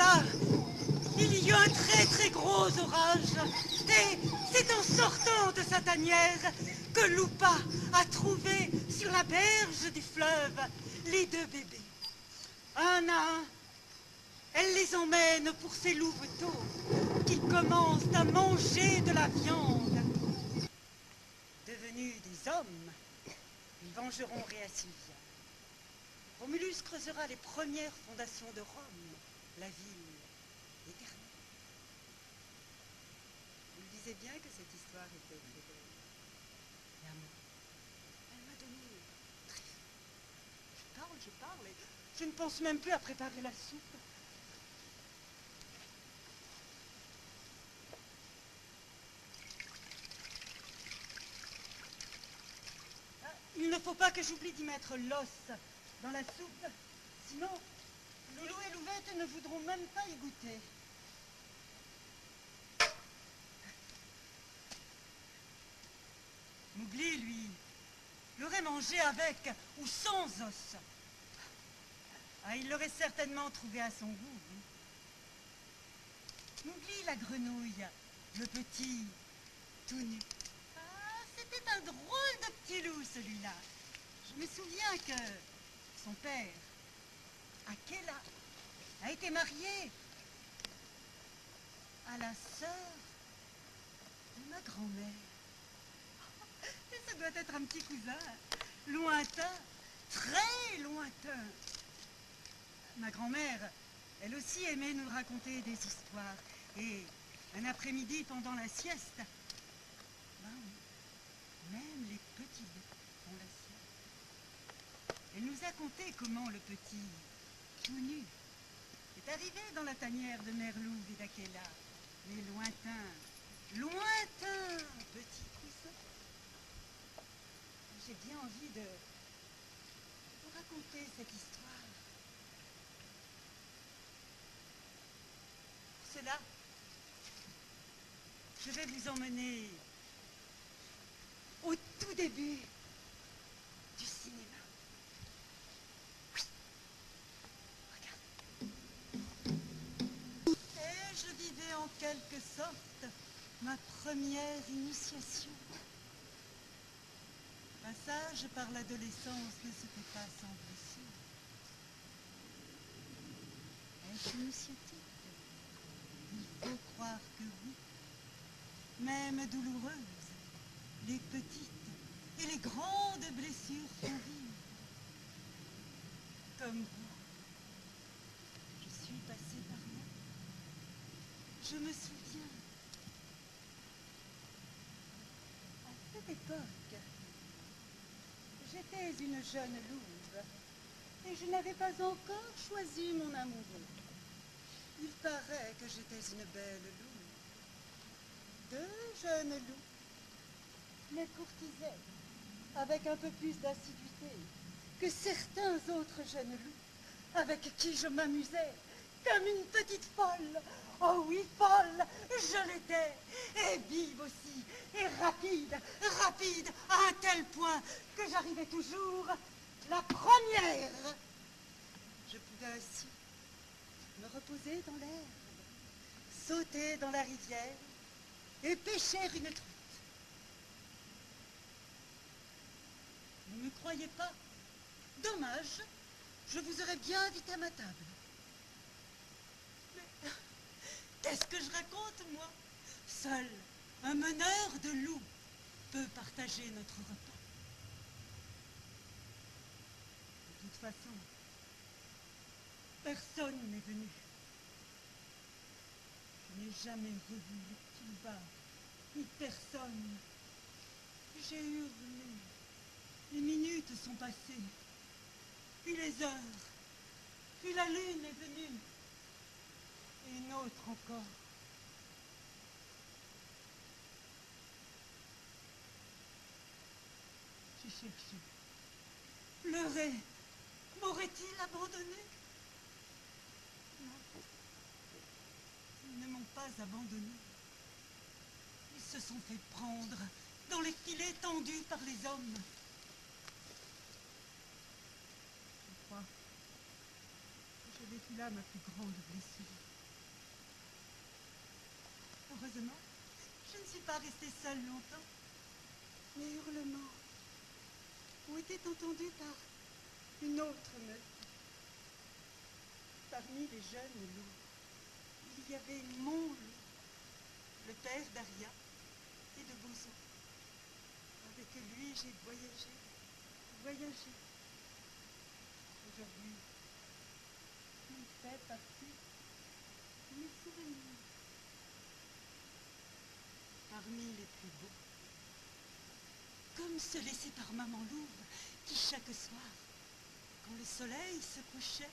jour-là, il y eut un très très gros orage. Et c'est en sortant de sa tanière que Loupa a trouvé sur la berge du fleuve les deux bébés. Un à un, elle les emmène pour ces louveteaux qui commencent à manger de la viande. Devenus des hommes, ils vengeront Rhea Silvia. Romulus creusera les premières fondations de Rome, la ville éternelle. Vous le disiez bien que cette histoire était très belle. Et à moi, elle m'a donné très faim. Je parle, et je ne pense même plus à préparer la soupe. Il ne faut pas que j'oublie d'y mettre l'os dans la soupe, sinon Loulou et Louvette ne voudront même pas y goûter. Mowgli, lui, l'aurait mangé avec ou sans os. Ah, il l'aurait certainement trouvé à son goût, oui. Mowgli, la grenouille, le petit, tout nu. Ah, c'était un drôle de petit loup, celui-là. Je me souviens que son père, Akela, a été marié à la sœur de ma grand-mère. Et ça doit être un petit cousin, lointain, très lointain. Ma grand-mère, elle aussi aimait nous raconter des histoires. Et un après-midi, pendant la sieste, ben oui, même les petits loups font la sieste. Elle nous a conté comment le petit, tout nu, est arrivé dans la tanière de Merlouve et d'Akela. Mais lointain, lointain, petit cousin. J'ai bien envie de vous raconter cette histoire. Pour cela, je vais vous emmener au tout début du cinéma. Oui, regarde. Et je vivais en quelque sorte ma première initiation. Le passage par l'adolescence ne se fait pas sans blessure. Est-ce initiatique? Il faut croire que oui. Même douloureuses, les petites et les grandes blessures font vivre. Comme vous, je suis passée par là. Je me souviens. À cette époque, j'étais une jeune louve et je n'avais pas encore choisi mon amoureux. Il paraît que j'étais une belle louve. Deux jeunes loups les courtisaient avec un peu plus d'assiduité que certains autres jeunes loups avec qui je m'amusais comme une petite folle. Oh oui, folle, je l'étais, et vive aussi, et rapide, rapide, à un tel point que j'arrivais toujours la première. Je pouvais aussi me reposer dans l'herbe, sauter dans la rivière et pêcher une truite. Vous ne me croyez pas? Dommage, je vous aurais bien invité à ma table. Mais qu'est-ce que je raconte, moi? Seul un meneur de loups peut partager notre repas. De toute façon, personne n'est venu. Je n'ai jamais revu les petits loupards, ni personne. J'ai hurlé. Les minutes sont passées, puis les heures, puis la lune est venue, et une autre encore. J'ai cherché, pleuré. M'aurait-il abandonné? Non, ils ne m'ont pas abandonné. Ils se sont fait prendre dans les filets tendus par les hommes. Je crois que j'ai vécu là ma plus grande blessure. Heureusement, je ne suis pas restée seule longtemps. Mes hurlements ont été entendus par une autre meute. Parmi les jeunes loups, il y avait mon loup, le père d'Aria et de Bozo. Avec lui, j'ai voyagé. Aujourd'hui, il fait partie de mes souvenirs. Parmi les plus beaux, comme ceux laissés par maman louve, qui chaque soir, quand le soleil se couchait,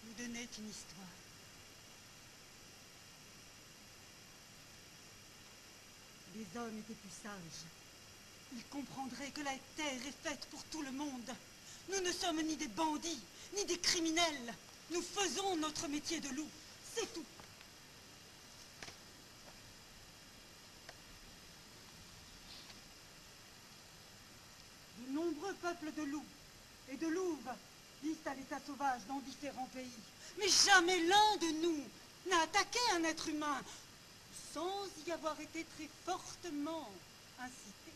nous donnait une histoire. Les hommes étaient plus sages. Ils comprendraient que la terre est faite pour tout le monde. Nous ne sommes ni des bandits, ni des criminels. Nous faisons notre métier de loup. C'est tout. De nombreux peuples de loups et de louves vivent à l'état sauvage dans différents pays. Mais jamais l'un de nous n'a attaqué un être humain sans y avoir été très fortement incité.